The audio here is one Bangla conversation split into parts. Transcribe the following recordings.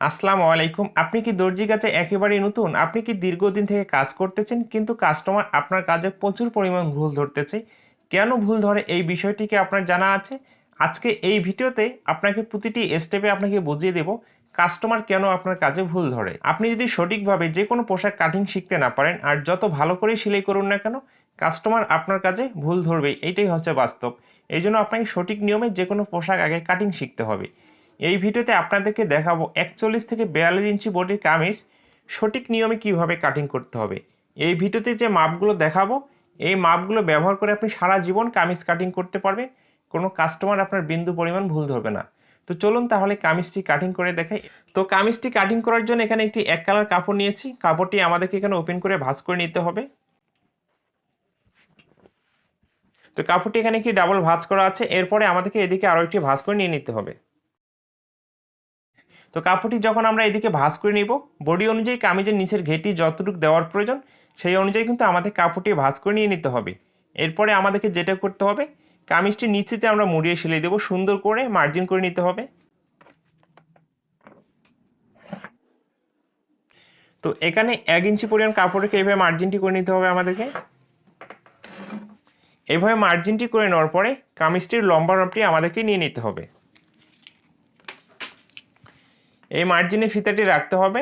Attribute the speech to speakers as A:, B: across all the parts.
A: আসসালামু আলাইকুম। আপনি কি দর্জি কাজে একেবারেই নতুন? আপনি কি দীর্ঘদিন থেকে কাজ করতেছেন কিন্তু কাস্টমার আপনার কাজে প্রচুর পরিমাণ ভুল ধরতেছে? কেন ভুল ধরে এই বিষয়টি কি আপনার জানা আছে? আজকে এই ভিডিওতে আপনাকে প্রতিটি স্টেপে আপনাকে বুঝিয়ে দেব কাস্টমার কেন আপনার কাজে ভুল ধরে। আপনি যদি সঠিকভাবে যে কোনো পোশাক কাটিং শিখতে না পারেন আর যত ভালো করে সেলাই করুন না কেন, কাস্টমার আপনার কাজে ভুল ধরবেই। এইটাই হচ্ছে বাস্তব। এই জন্য আপনাকে সঠিক নিয়মে যে কোনো পোশাক আগে কাটিং শিখতে হবে। এই ভিডিওতে আপনাদেরকে দেখাবো 41 থেকে 42 ইঞ্চি বডির কামিজ সঠিক নিয়মে কিভাবে কাটিং করতে হবে। এই ভিডিওতে যে মাপগুলো দেখাবো, এই মাপগুলো ব্যবহার করে আপনি সারা জীবন কামিজ কাটিং করতে পারবেন। কোনো কাস্টমার আপনার বিন্দু পরিমাণ ভুল ধরবে না। তো চলুন তাহলে কামিজটি কাটিং করে দেখাই। তো কামিজটি কাটিং করার জন্য এখানে একটি এক কালার কাপড় নিয়েছি। কাপড়টি আমাদেরকে এখানে ওপেন করে ভাঁজ করে নিতে হবে। তো কাপড়টি এখানে একটি ডাবল ভাঁজ করা আছে, এরপরে আমাদেরকে এদিকে আরও একটি ভাঁজ করে নিয়ে নিতে হবে। তো কাপড়টি যখন আমরা এদিকে ভাঁজ করে নিব, বডি অনুযায়ী কামিজের নিচের ঘেটি যতটুকু দেওয়ার প্রয়োজন সেই অনুযায়ী কিন্তু আমাদের কাপড়টি ভাঁজ করে নিয়ে নিতে হবে। এরপরে আমাদেরকে যেটা করতে হবে, কামিজটির নিচেতে আমরা মুড়িয়ে সেলাই দেবো, সুন্দর করে মার্জিন করে নিতে হবে। তো এখানে 1 ইঞ্চি পরিমাণ কাপড়কে এইভাবে মার্জিনটি করে নিতে হবে আমাদেরকে। এইভাবে মার্জিনটি করে নেওয়ার পরে কামিজটির লম্বা মাপটি আমাদেরকে নিয়ে নিতে হবে। এই মার্জিনে ফিতাটি রাখতে হবে।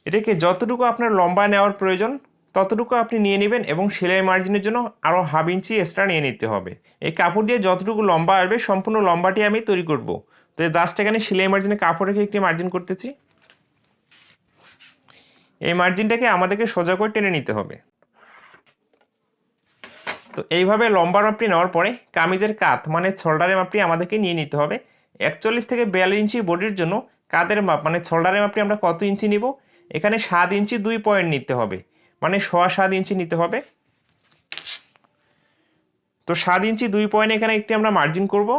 A: এটাকে যতটুকু আপনার লম্বা নেওয়ার প্রয়োজন ততটুকু আপনি নিয়ে নেবেন এবং সেলাই মার্জিনের জন্য আরও হাফ ইঞ্চি এক্সট্রা নিয়ে নিতে হবে। এই কাপড় দিয়ে যতটুকু লম্বা আসবে সম্পূর্ণ লম্বাটি আমি তৈরি করব। তো জাস্ট এখানে সেলাই মার্জিনে কাপড় রেখে একটি মার্জিন করতেছি। এই মার্জিনটাকে আমাদেরকে সোজা করে টেনে নিতে হবে। তো এইভাবে লম্বা মাপটি নেওয়ার পরে কামিজের কাঁধ মানে শোল্ডারের মাপটি আমাদেরকে নিয়ে নিতে হবে। 41 থেকে 42 ইঞ্চি বডির জন্য কাঁধের মাপ মানে শোল্ডারের মাপটি আমরা কত ইঞ্চি নিব? এখানে 7 ইঞ্চি 2 পয়েন্ট নিতে হবে, মানে 7.25 ইঞ্চি নিতে হবে। তো 7 ইঞ্চি 2 পয়েন্টে এখানে একটি আমরা মার্জিন করব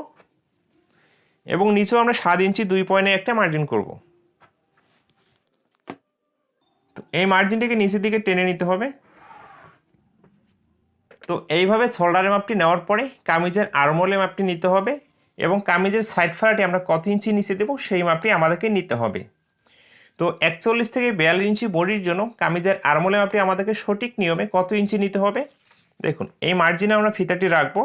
A: এবং নিচেও আমরা 7 ইঞ্চি 2 পয়েন্টে একটা মার্জিন করব। তো এই মার্জিনটিকে নিচের দিকে টেনে নিতে হবে। তো এইভাবে শোল্ডারের মাপটি নেওয়ার পরে কামিজের আর্মহোলের মাপটি নিতে হবে এবং কামিজের সাইড ফাড়াটি আমরা কত ইঞ্চি নিচে দেবো সেই মাপটি আমাদেরকে নিতে হবে। তো 41 থেকে 42 ইঞ্চি বডির জন্য কামিজের আর্মহোলের মাপটি আমাদেরকে সঠিক নিয়মে কত ইঞ্চি নিতে হবে দেখুন। এই মার্জিনে আমরা ফিতাটি রাখবো।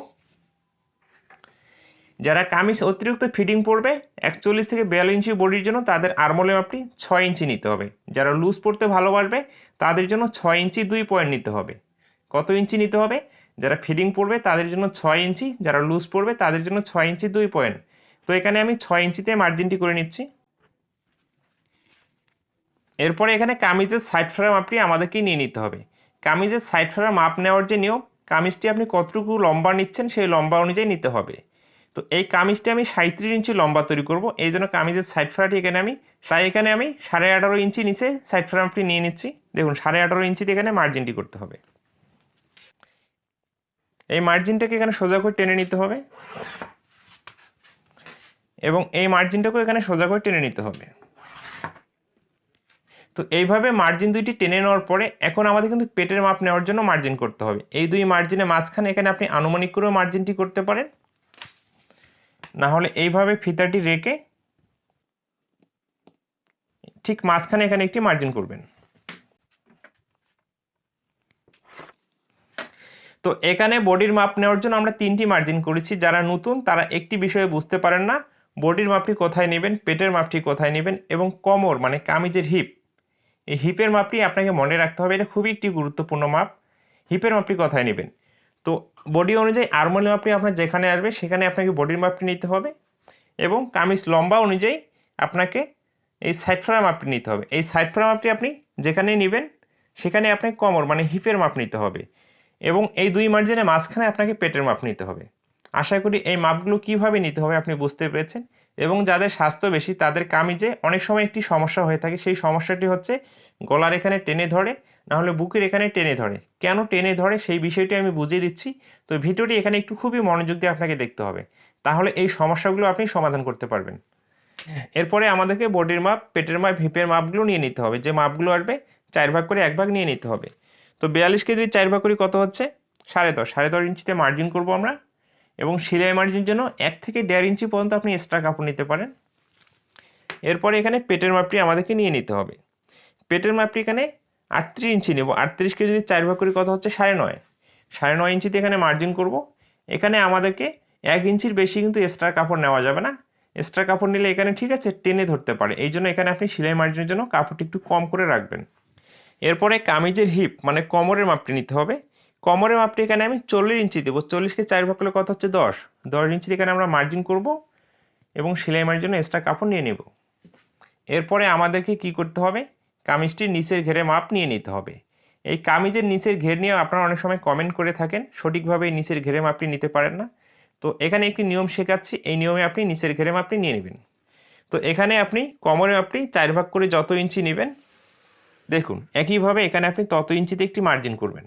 A: যারা কামিজ অতিরিক্ত ফিটিং পড়বে 41 থেকে 42 ইঞ্চি বডির জন্য তাদের আর্মহোলের মাপটি 6 ইঞ্চি নিতে হবে। যারা লুজ পড়তে ভালোবাসবে তাদের জন্য 6 ইঞ্চি 2 পয়েন্ট নিতে হবে। কত ইঞ্চি নিতে হবে? যারা ফিটিং পড়বে তাদের জন্য 6 ইঞ্চি, যারা লুজ পড়বে তাদের জন্য 6 ইঞ্চি 2 পয়েন্ট। তো এখানে আমি 6 ইঞ্চিতে মার্জিনটি করে নিচ্ছি। এরপরে এখানে কামিজের সাইড ফেরার মাপটি আমাদেরকে নিয়ে নিতে হবে। কামিজের সাইড ফেরার মাপ নেওয়ার যে নিয়ম, কামিজটি আপনি কতটুকু লম্বা নিচ্ছেন সেই লম্বা অনুযায়ী নিতে হবে। তো এই কামিজটি আমি 37 ইঞ্চি লম্বা তৈরি করব, এই জন্য কামিজের সাইড ফেরাটি এখানে আমি 18.5 ইঞ্চি নিচে সাইড ফেরার মাপটি নিয়ে নিচ্ছি। দেখুন 18.5 ইঞ্চিতে এখানে মার্জিনটি করতে হবে। এই মার্জিনটাকে এখানে সোজা করে টেনে নিতে হবে এবং এই মার্জিনটাকেও এখানে সোজা করে টেনে নিতে হবে। তো এইভাবে মার্জিন দুইটি টেনে নেওয়ার পরে এখন আমাদের কিন্তু পেটের মাপ নেওয়ার জন্য মার্জিন করতে হবে। এই দুই মার্জিনের মাঝখানে এখানে আপনি আনুমানিক করেও মার্জিনটি করতে পারেন, না হলে এইভাবে ফিতাটি রেখে ঠিক মাঝখানে এখানে একটি মার্জিন করবেন। তো এখানে বডির মাপ নেওয়ার জন্য আমরা 3টি মার্জিন করেছি। যারা নতুন তারা একটি বিষয়ে বুঝতে পারেন না, বডির মাপটি কোথায় নেবেন, পেটের মাপটি কোথায় নেবেন এবং কোমর মানে কামিজের হিপ, এই হিপের মাপটি আপনাকে মনে রাখতে হবে। এটা খুবই একটি গুরুত্বপূর্ণ মাপ। হিপের মাপটি কোথায় নেবেন? তো বডি অনুযায়ী আর্মহোলের মাপটি আপনার যেখানে আসবে সেখানে আপনাকে বডির মাপটি নিতে হবে এবং কামিজ লম্বা অনুযায়ী আপনাকে এই সাইড ফেরার মাপটি নিতে হবে। এই সাইড ফেরার মাপটি আপনি যেখানেই নেবেন সেখানে আপনাকে কোমর মানে হিপের মাপ নিতে হবে এবং এই দুই মার্জিনের মাঝখানে আপনাকে পেটের মাপ নিতে হবে। আশা করি এই মাপগুলো কিভাবে নিতে হবে আপনি বুঝতে পেরেছেন। এবং যাদের স্বাস্থ্য বেশি তাদের কামিজে অনেক সময় একটি সমস্যা হয়ে থাকে, সেই সমস্যাটি হচ্ছে গলার এখানে টেনে ধরে, না হলে বুকের এখানে টেনে ধরে। কেন টেনে ধরে সেই বিষয়টি আমি বুঝিয়ে দিচ্ছি। তো ভিডিওটি এখানে একটু খুবই মনোযোগ দিয়ে আপনাকে দেখতে হবে, তাহলে এই সমস্যাগুলো আপনি সমাধান করতে পারবেন। এরপরে আমাদেরকে বডির মাপ, পেটের মাপ, হিপের মাপগুলো নিয়ে নিতে হবে। যে মাপগুলো আসবে 4 ভাগ করে 1 ভাগ নিয়ে নিতে হবে। তো 42 কেজি 4 ভাগ করি কত হচ্ছে? 10.5 ইঞ্চিতে মার্জিন করব আমরা এবং সেলাই মার্জিনের জন্য 1 থেকে 1.5 ইঞ্চি পর্যন্ত আপনি এক্সট্রা কাপড় নিতে পারেন। এরপরে এখানে পেটের মাপটি আমাদেরকে নিয়ে নিতে হবে। পেটের মাপটি এখানে 38 ইঞ্চি নেব। 38কে যদি 4 ভাগ করি কত হচ্ছে 9.5। 9.5 ইঞ্চিতে এখানে মার্জিন করব। এখানে আমাদেরকে 1 ইঞ্চির বেশি কিন্তু এক্সট্রা কাপড় নেওয়া যাবে না। এক্সট্রা কাপড় নিলে এখানে ঠিক আছে টেনে ধরতে পারে, এই জন্য এখানে আপনি সেলাই মার্জিনের জন্য কাপড়টি একটু কম করে রাখবেন। এরপরে কামিজের হিপ মানে কোমরের মাপটি নিতে হবে। কোমরের মাপটি এখানে আমি 40 ইঞ্চি দেবো। 40কে 4 ভাগ করলে কত হচ্ছে 10। 10 ইঞ্চিতে এখানে আমরা মার্জিন করব এবং সেলাই মার্জিনের জন্য এক্সট্রা কাপড় নিয়ে নেব। এরপরে আমাদেরকে কি করতে হবে, কামিজটির নিচের ঘেরে মাপ নিয়ে নিতে হবে। এই কামিজের নিচের ঘের নিয়ে আপনারা অনেক সময় কমেন্ট করে থাকেন, সঠিকভাবে এই নিচের ঘেরে মাপটি নিতে পারেন না। তো এখানে একটি নিয়ম শেখাচ্ছি, এই নিয়মে আপনি নিচের ঘেরে মাপটি নিয়ে নেবেন। তো এখানে আপনি কোমরের মাপটি 4 ভাগ করে যত ইঞ্চি নেবেন, দেখুন একইভাবে এখানে আপনি তত ইঞ্চিতে একটি মার্জিন করবেন।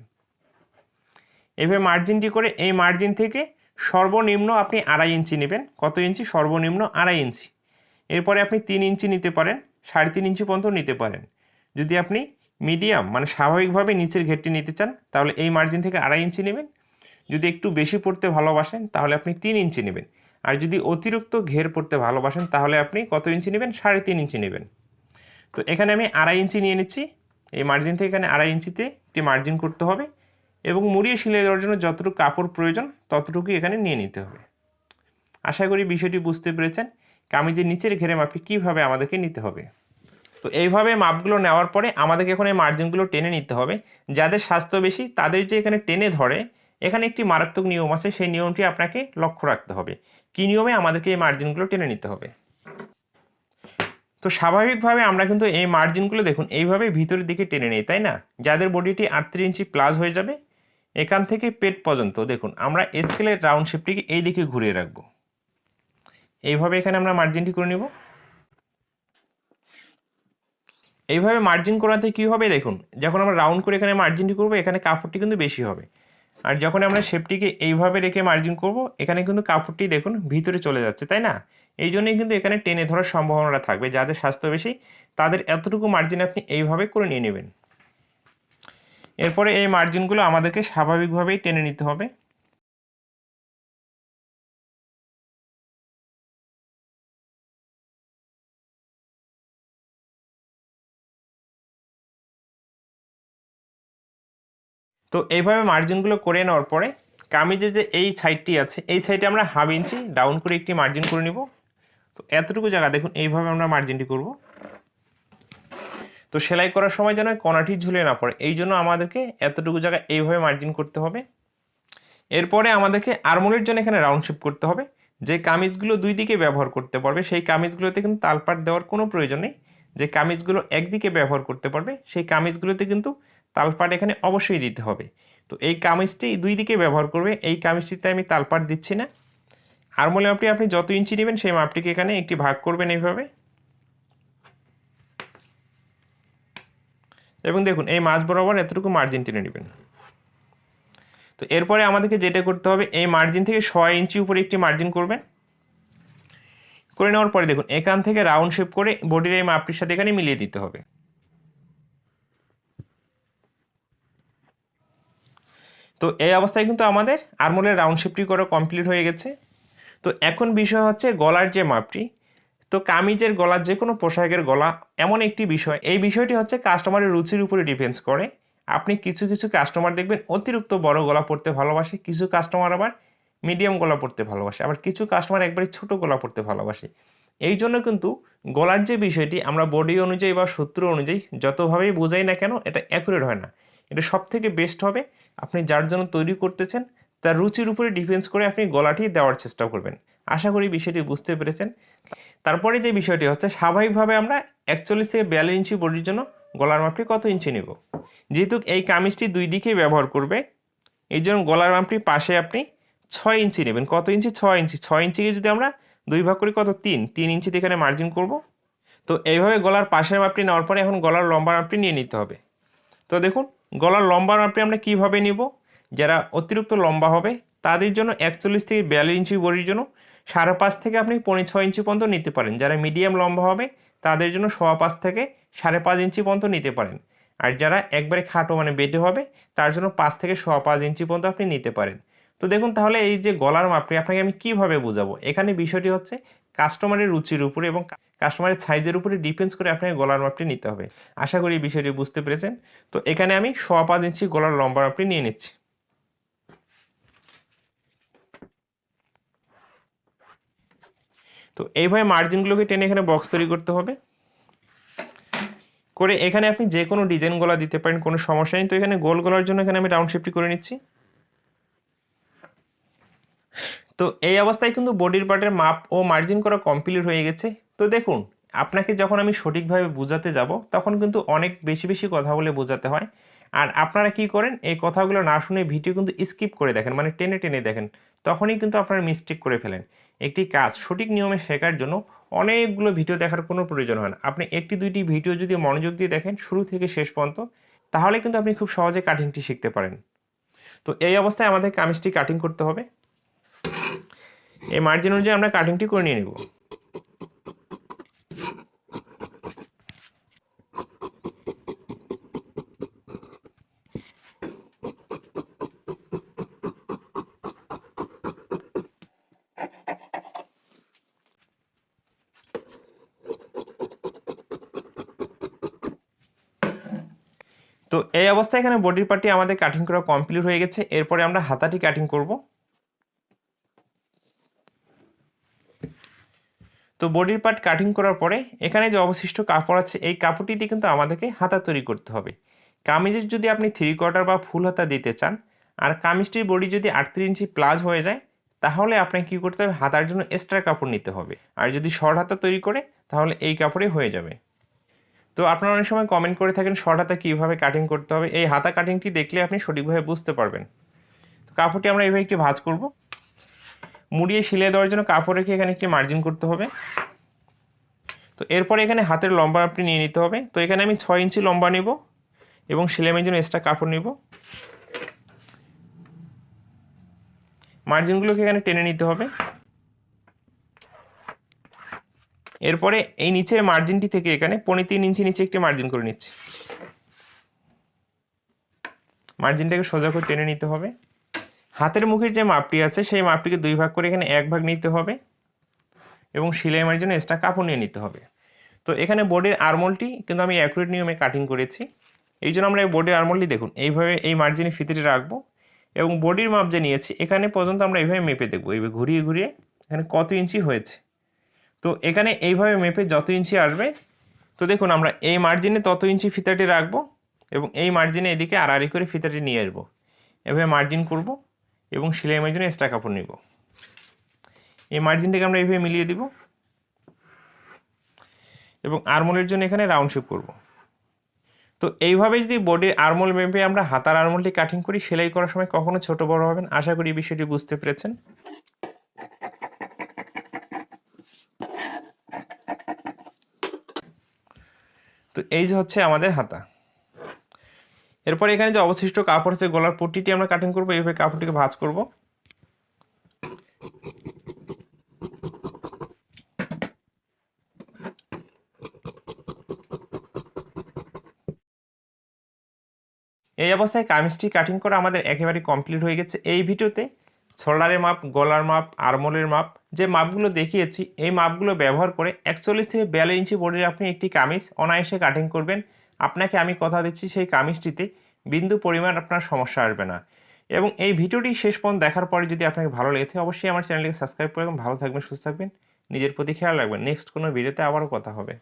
A: এভাবে মার্জিনটি করে এই মার্জিন থেকে সর্বনিম্ন আপনি 2.5 ইঞ্চি নেবেন। কত ইঞ্চি? সর্বনিম্ন 2.5 ইঞ্চি। এরপরে আপনি 3 ইঞ্চি নিতে পারেন, 3.5 ইঞ্চি পর্যন্ত নিতে পারেন। যদি আপনি মিডিয়াম মানে স্বাভাবিকভাবে নিচের ঘেরটি নিতে চান তাহলে এই মার্জিন থেকে 2.5 ইঞ্চি নেবেন। যদি একটু বেশি পড়তে ভালোবাসেন তাহলে আপনি 3 ইঞ্চি নেবেন। আর যদি অতিরিক্ত ঘের পড়তে ভালোবাসেন তাহলে আপনি কত ইঞ্চি নেবেন? 3.5 ইঞ্চি নেবেন। তো এখানে আমি 2.5 ইঞ্চি নিয়ে নিচ্ছি। এই মার্জিন থেকে এখানে 2.5 ইঞ্চিতে একটি মার্জিন করতে হবে এবং মুড়িয়ে সেলাই দেওয়ার জন্য যতটুকু কাপড় প্রয়োজন ততটুকুই এখানে নিয়ে নিতে হবে। আশা করি বিষয়টি বুঝতে পেরেছেন কামিজের নিচের ঘেরে মাপটি কীভাবে আমাদেরকে নিতে হবে। তো এইভাবে মাপগুলো নেওয়ার পরে আমাদেরকে এখন এই মার্জিনগুলো টেনে নিতে হবে। যাদের স্বাস্থ্য বেশি তাদের যে এখানে টেনে ধরে, এখানে একটি মারাত্মক নিয়ম আছে, সেই নিয়মটি আপনাকে লক্ষ্য রাখতে হবে। কী নিয়মে আমাদেরকে এই মার্জিনগুলো টেনে নিতে হবে। তো স্বাভাবিকভাবে আমরা কিন্তু এই মার্জিনগুলো দেখুন এইভাবে ভিতরের দিকে টেনে নিই, তাই না? যাদের বডিটি 38 ইঞ্চি প্লাস হয়ে যাবে, এখান থেকে পেট পর্যন্ত দেখুন আমরা স্কেলের রাউন্ড শেপটিকে এই দিকে ঘুরিয়ে রাখবো। এইভাবে এখানে আমরা মার্জিনটি করে নেব। এইভাবে মার্জিন করাতে কি হবে দেখুন, যখন আমরা রাউন্ড করে এখানে মার্জিনটি করব এখানে কাপড়টি কিন্তু বেশি হবে। আর যখন আমরা শেপটিকে এইভাবে রেখে মার্জিন করব এখানে কিন্তু কাপড়টি দেখুন ভিতরে চলে যাচ্ছে, তাই না? এই জন্যই কিন্তু এখানে টেনে ধরার সম্ভাবনাটা থাকবে। যাদের স্বাস্থ্য বেশি তাদের এতটুকু মার্জিন আপনি এইভাবে করে নিয়ে নেবেন। এরপরে এই মার্জিনগুলো আমাদেরকে স্বাভাবিকভাবেই টেনে নিতে হবে। তো এইভাবে মার্জিনগুলো করে নেওয়ার পরে কামিজের যে এই সাইডটি আছে এই সাইডে আমরা 1/2 ইঞ্চি ডাউন করে একটি মার্জিন করে নিব। তো এতটুকু জায়গা দেখুন এইভাবে আমরা মার্জিনটি করব। তো সেলাই করার সময় যেন কোণাটি ঝুলে না পড়ে, এই জন্য আমাদেরকে এতটুকু জায়গা এইভাবে মার্জিন করতে হবে। এরপরে আমাদেরকে আরমোলের জন্য এখানে রাউন্ড শেপ করতে হবে। যে কামিজগুলো দুই দিকে ব্যবহার করতে পারবে সেই কামিজগুলোতে কিন্তু তালপাট দেওয়ার কোনো প্রয়োজন নেই। যে কামিজগুলো একদিকে ব্যবহার করতে পারবে সেই কামিজগুলোতে কিন্তু তালপাট এখানে অবশ্যই দিতে হবে। তো এই কামিজটি দুই দিকে ব্যবহার করবে, এই কামিজটিতে আমি তালপাট দিচ্ছি না। আরমোলে মাপটি আপনি যত ইঞ্চি নেবেন সেই মাপটিকে এখানে একটি ভাগ করবেন এইভাবে, এবং দেখুন এই মাঝ বরাবর এতটুকু মার্জিন টেনে নেবেন। তো এরপরে আমাদেরকে যেটা করতে হবে এই মার্জিন থেকে 6 ইঞ্চি উপরে একটি মার্জিন করবেন। করে নেওয়ার পরে দেখুন এখান থেকে রাউন্ড শেপ করে বডির এই মাপটির সাথে এখানে মিলিয়ে দিতে হবে। তো এই অবস্থায় কিন্তু আমাদের আরমোলের রাউন্ড শেপটি করা কমপ্লিট হয়ে গেছে। তো এখন বিষয় হচ্ছে গলার যে মাপটি। তো কামিজের গলা যে কোনো পোশাকের গলা এমন একটি বিষয়, এই বিষয়টি হচ্ছে কাস্টমারের রুচির উপরে ডিপেন্ডস করে। আপনি কিছু কিছু কাস্টমার দেখবেন অতিরিক্ত বড় গলা পরতে ভালোবাসে, কিছু কাস্টমার আবার মিডিয়াম গলা পরতে ভালোবাসে, আবার কিছু কাস্টমার একবারে ছোট গলা পরতে ভালোবাসে। এই জন্য কিন্তু গলার যে বিষয়টি আমরা বডি অনুযায়ী বা সূত্র অনুযায়ী যতভাবেই বোঝাই না কেন এটা অ্যাকুরেট হয় না। এটা সব থেকে বেস্ট হবে আপনি যার জন্য তৈরি করতেছেন তার রুচির উপরে ডিপেন্ডস করে আপনি গলাটি দেওয়ার চেষ্টা করবেন। আশা করি বিষয়টি বুঝতে পেরেছেন। তারপরে যে বিষয়টি হচ্ছে স্বাভাবিকভাবে আমরা 41 থেকে 42 ইঞ্চি বডির জন্য গলার মাপটি কত ইঞ্চি নেব। যেহেতু এই কামিজটি দুই দিকে ব্যবহার করবে এই জন্য গলার মাপটি পাশে আপনি 6 ইঞ্চি নেবেন। কত ইঞ্চি? 6 ইঞ্চি। 6 ইঞ্চিকে যদি আমরা 2 ভাগ করি কত? 3 ইঞ্চিতে এখানে মার্জিন করব। তো এইভাবে গলার পাশের মাপটি নেওয়ার পরে এখন গলার লম্বা মাপটি নিয়ে নিতে হবে। তো দেখুন গলার লম্বা মাপটি আমরা কীভাবে নিব, যারা অতিরিক্ত লম্বা হবে তাদের জন্য 41 থেকে 42 ইঞ্চি বডির জন্য 5.5 থেকে আপনি 6.5 ইঞ্চি পর্যন্ত নিতে পারেন। যারা মিডিয়াম লম্বা হবে তাদের জন্য 5.5 থেকে 5.5 ইঞ্চি পর্যন্ত নিতে পারেন। আর যারা একবারে খাটো মানে বেটে হবে তার জন্য 5 থেকে 5.5 ইঞ্চি পর্যন্ত আপনি নিতে পারেন। তো দেখুন তাহলে এই যে গলার মাপটি আপনাকে আমি কিভাবে বোঝাবো, এখানে বিষয়টি হচ্ছে কাস্টমারের রুচির উপরে এবং কাস্টমারের সাইজের উপরে ডিপেন্ডস করে আপনাকে গলার মাপটি নিতে হবে। আশা করি এই বিষয়টি বুঝতে পেরেছেন। তো এখানে আমি 5.25 ইঞ্চি গলার লম্বা মাপটি নিয়ে নিচ্ছি। তো এইভাবে মার্জিনগুলোকে টেনে এখানে বক্স তৈরি করতে হবে। করে এখানে আপনি যে কোনো ডিজাইন গলা দিতে পারেন, কোনো সমস্যা নেই। তো এখানে গোল গলার জন্য এখানে আমি রাউন্ড শেপটি করে নিচ্ছি। তো এই অবস্থায় কিন্তু বডির পার্টের মাপ ও মার্জিন করা কমপ্লিট হয়ে গেছে। তো দেখুন, আপনাকে যখন আমি সঠিকভাবে বোঝাতে যাব তখন কিন্তু অনেক বেশি বেশি কথা বলে বোঝাতে হয়। আর আপনারা কি করেন, এই কথাগুলো না শুনে ভিডিও কিন্তু স্কিপ করে দেখেন, মানে টেনে টেনে দেখেন, তখনই কিন্তু আপনারা মিস্টেক করে ফেলেন। একটি কাজ সঠিক নিয়মে শেখার জন্য অনেকগুলো ভিডিও দেখার কোনো প্রয়োজন হয় না। আপনি একটি দুইটি ভিডিও যদি মনোযোগ দিয়ে দেখেন শুরু থেকে শেষ পর্যন্ত, তাহলে কিন্তু আপনি খুব সহজে কাটিংটি শিখতে পারেন। তো এই অবস্থায় আমাদের কামিজটি কাটিং করতে হবে। এই মার্জিন অনুযায়ী আমরা কাটিংটি করে নিয়ে নেব। তো এই অবস্থায় এখানে বডির পার্টটি আমাদের কাটিং করা কমপ্লিট হয়ে গেছে। এরপরে আমরা হাতাটি কাটিং করব। তো বডির পার্ট কাটিং করার পরে এখানে যে অবশিষ্ট কাপড় আছে এই কাপড়টিতে কিন্তু আমাদেরকে হাতা তৈরি করতে হবে। কামিজের যদি আপনি 3/4 বা ফুল হাতা দিতে চান আর কামিজটির বডি যদি 38 ইঞ্চি প্লাস হয়ে যায়, তাহলে আপনাকে কী করতে হবে, হাতার জন্য এক্সট্রা কাপড় নিতে হবে। আর যদি শর্ট হাতা তৈরি করে তাহলে এই কাপড়ে হয়ে যাবে। তো আপনারা অনেক সময় কমেন্ট করে থাকেন শর্ট হাতা কীভাবে কাটিং করতে হবে। এই হাতা কাটিংটি দেখলে আপনি সঠিকভাবে বুঝতে পারবেন। তো কাপড়টি আমরা এইভাবে একটি ভাঁজ করব। মুড়িয়ে সেলাই দেওয়ার জন্য কাপড় রেখে এখানে একটি মার্জিন করতে হবে। তো এরপরে এখানে হাতের লম্বা মাপটি নিয়ে নিতে হবে। তো এখানে আমি 6 ইঞ্চি লম্বা নেব এবং সেলাইয়ের জন্য এক্সট্রা কাপড় নেব। মার্জিনগুলোকে এখানে টেনে নিতে হবে। এরপরে এই নিচের মার্জিনটি থেকে এখানে 3.25 ইঞ্চি নিচে একটি মার্জিন করে নিচ্ছি। মার্জিনটাকে সোজা করে টেনে নিতে হবে। হাতের মুখের যে মাপটি আছে সেই মাপটিকে 2 ভাগ করে এখানে 1 ভাগ নিতে হবে এবং সেলাই মারার জন্য এক্সট্রা কাপড় নিয়ে নিতে হবে। তো এখানে বডির আরমোলটি কিন্তু আমি অ্যাকুরেট নিয়মে কাটিং করেছি। এই জন্য আমরা এই বডির আরমোলটি দেখুন এইভাবে এই মার্জিনে ফিতেটি রাখবো এবং বডির মাপ যে নিয়েছি এখানে পর্যন্ত আমরা এইভাবে মেপে দেখবো, এইভাবে ঘুরিয়ে ঘুরিয়ে এখানে কত ইঞ্চি হয়েছে। তো এখানে এইভাবে মেপে যত ইঞ্চি আসবে, তো দেখুন আমরা এই মার্জিনে তত ইঞ্চি ফিতাটি রাখবো এবং এই মার্জিনে এদিকে আড়াআড়ি করে ফিতাটি নিয়ে আসবো। এভাবে মার্জিন করব এবং সেলাই মার্জিনে এক্সট্রা কাপড় নিব। এই মার্জিনটাকে আমরা এইভাবে মিলিয়ে দিব এবং আরমোলের জন্য এখানে রাউন্ড শেপ করব। তো এইভাবে যদি বডির আরমোল মেপে আমরা হাতার আরমোলটি কাটিং করি, সেলাই করার সময় কখনো ছোট বড় হবেন। আশা করি এই বিষয়টি বুঝতে পেরেছেন। তো এই যে হচ্ছে আমাদের হাতা। এরপর এখানে যে অবশিষ্ট কাপড় আছে গলার পট্টিটি আমরা কাটিং করব। এইভাবে কাপড়টিকে ভাঁজ করব। এই অবস্থায় কামিজটি কাটিং করা আমাদের একেবারে কমপ্লিট হয়ে গেছে। এই ভিডিওতে শোল্ডারের মাপ, গলার মাপ, আরমোলের মাপ যে মাপগুলো দেখিয়েছি এই মাপগুলো ব্যবহার করে 41 থেকে 42 ইঞ্চি বডির আপনি একটি কামিজ অনায়াসে কাটিং করবেন। আপনাকে আমি কথা দিচ্ছি সেই কামিজটিতে বিন্দু পরিমাণ আপনার সমস্যা আসবে না। এবং এই ভিডিওটি শেষ পর্যন্ত দেখার পরে যদি আপনাকে ভালো লেগে থাকে অবশ্যই আমার চ্যানেলটিকে সাবস্ক্রাইব করবেন। ভালো থাকবেন, সুস্থ থাকবেন, নিজের প্রতি খেয়াল রাখবেন। নেক্সট কোনো ভিডিওতে আবারও কথা হবে।